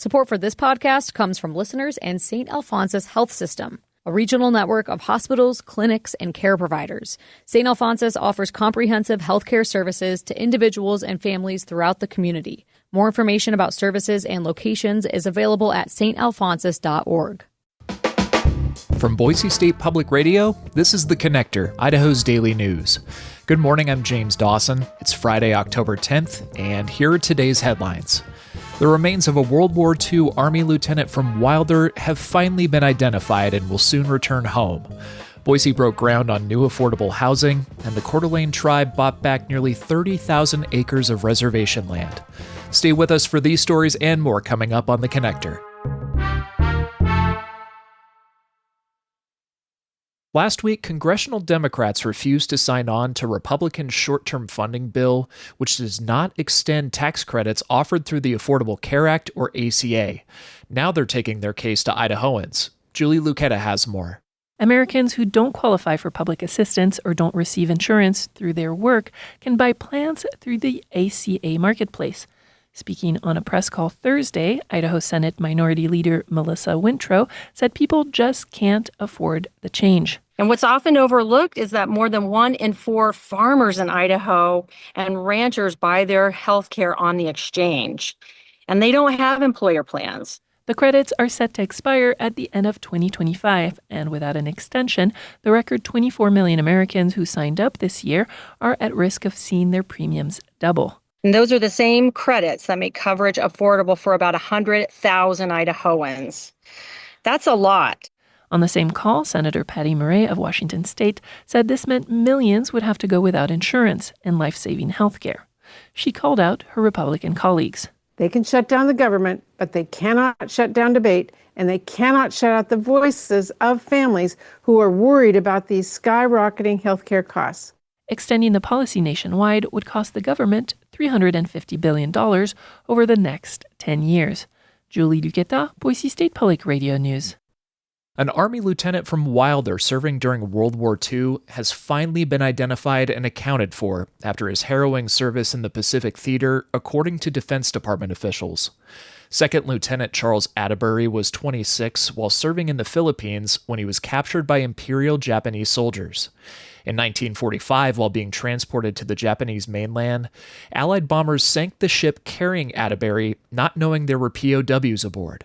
Support for this podcast comes from listeners and St. Alphonsus Health System, a regional network of hospitals, clinics, and care providers. St. Alphonsus offers comprehensive healthcare services to individuals and families throughout the community. More information about services and locations is available at stalphonsus.org. From Boise State Public Radio, this is The Connector, Idaho's daily news. Good morning, I'm James Dawson. It's Friday, October 10th, and here are today's headlines. The remains of a World War II Army lieutenant from Wilder have finally been identified and will soon return home. Boise broke ground on new affordable housing, and the Coeur d'Alene tribe bought back nearly 30,000 acres of reservation land. Stay with us for these stories and more coming up on The Connector. Last week, congressional Democrats refused to sign on to Republican short-term funding bill, which does not extend tax credits offered through the Affordable Care Act, or ACA. Now they're taking their case to Idahoans. Julie Lucchetta has more. Americans who don't qualify for public assistance or don't receive insurance through their work can buy plans through the ACA marketplace. Speaking on a press call Thursday, Idaho Senate Minority Leader Melissa Wintrow said people just can't afford the change. And what's often overlooked is that more than 1 in 4 farmers in Idaho and ranchers buy their health care on the exchange, and they don't have employer plans. The credits are set to expire at the end of 2025, and without an extension, the record 24 million Americans who signed up this year are at risk of seeing their premiums double. And those are the same credits that make coverage affordable for about 100,000 Idahoans. That's a lot. On the same call, Senator Patty Murray of Washington State said this meant millions would have to go without insurance and life-saving health care. She called out her Republican colleagues. They can shut down the government, but they cannot shut down debate, and they cannot shut out the voices of families who are worried about these skyrocketing health care costs. Extending the policy nationwide would cost the government $350 billion over the next 10 years. Julie Lucchetta, Boise State Public Radio News. An Army lieutenant from Wilder serving during World War II has finally been identified and accounted for after his harrowing service in the Pacific Theater, according to Defense Department officials. Second Lieutenant Charles Atterbury was 26 while serving in the Philippines when he was captured by Imperial Japanese soldiers. In 1945, while being transported to the Japanese mainland, Allied bombers sank the ship carrying Atterbury, not knowing there were POWs aboard.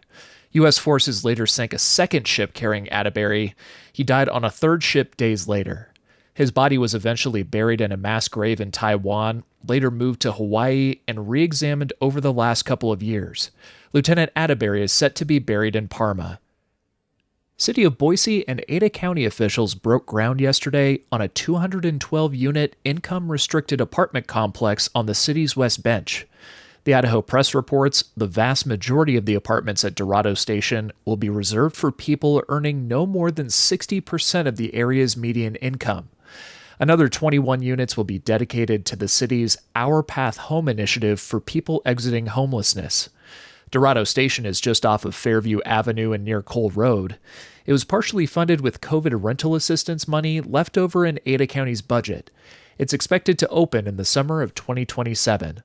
U.S. forces later sank a second ship carrying Atterbury. He died on a third ship days later. His body was eventually buried in a mass grave in Taiwan, later moved to Hawaii, and re-examined over the last couple of years. Lieutenant Atterbury is set to be buried in Parma. City of Boise and Ada County officials broke ground yesterday on a 212-unit income-restricted apartment complex on the city's West Bench. The Idaho Press reports the vast majority of the apartments at Dorado Station will be reserved for people earning no more than 60% of the area's median income. Another 21 units will be dedicated to the city's Our Path Home initiative for people exiting homelessness. Dorado Station is just off of Fairview Avenue and near Cole Road. It was partially funded with COVID rental assistance money left over in Ada County's budget. It's expected to open in the summer of 2027.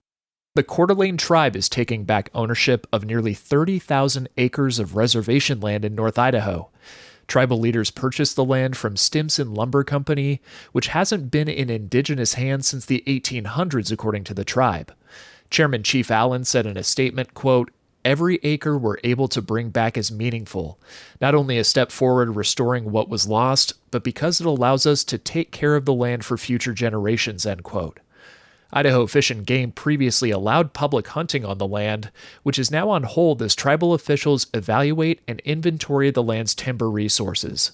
The Coeur d'Alene tribe is taking back ownership of nearly 30,000 acres of reservation land in North Idaho. Tribal leaders purchased the land from Stimson Lumber Company, which hasn't been in indigenous hands since the 1800s, according to the tribe. Chairman Chief Allen said in a statement, quote, "Every acre we're able to bring back is meaningful, not only a step forward restoring what was lost, but because it allows us to take care of the land for future generations," end quote. Idaho Fish and Game previously allowed public hunting on the land, which is now on hold as tribal officials evaluate and inventory the land's timber resources.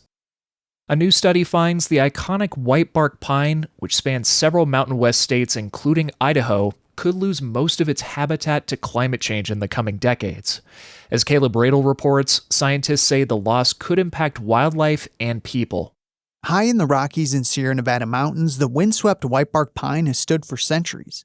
A new study finds the iconic white bark pine, which spans several Mountain West states including Idaho, could lose most of its habitat to climate change in the coming decades. As Caleb Radel reports, scientists say the loss could impact wildlife and people. High in the Rockies and Sierra Nevada mountains, the windswept whitebark pine has stood for centuries.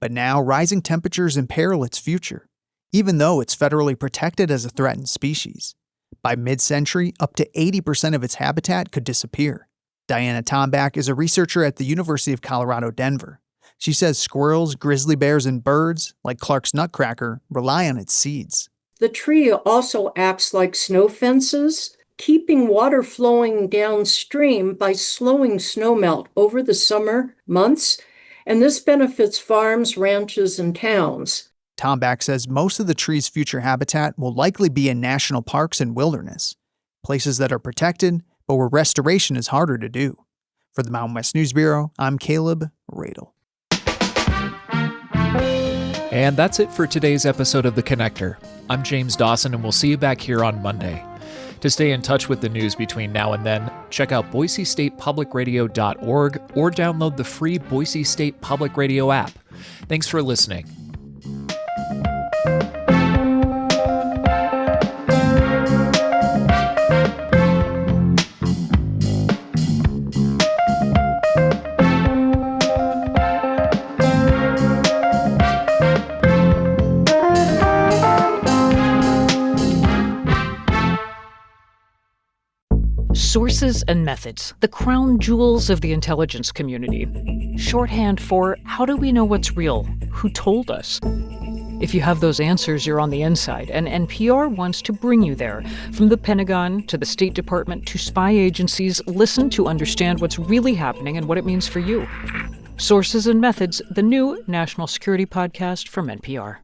But now, rising temperatures imperil its future, even though it's federally protected as a threatened species. By mid-century, up to 80% of its habitat could disappear. Diana Tombach is a researcher at the University of Colorado, Denver. She says squirrels, grizzly bears, and birds, like Clark's nutcracker, rely on its seeds. The tree also acts like snow fences, keeping water flowing downstream by slowing snowmelt over the summer months, and this benefits farms, ranches, and towns. Tomback says most of the tree's future habitat will likely be in national parks and wilderness, places that are protected, but where restoration is harder to do. For the Mountain West News Bureau, I'm Caleb Radel. And that's it for today's episode of The Connector. I'm James Dawson, and we'll see you back here on Monday. To stay in touch with the news between now and then, check out BoiseStatePublicRadio.org or download the free Boise State Public Radio app. Thanks for listening. Sources and methods, the crown jewels of the intelligence community. Shorthand for how do we know what's real? Who told us? If you have those answers, you're on the inside, and NPR wants to bring you there. From the Pentagon to the State Department to spy agencies, listen to understand what's really happening and what it means for you. Sources and Methods, the new national security podcast from NPR.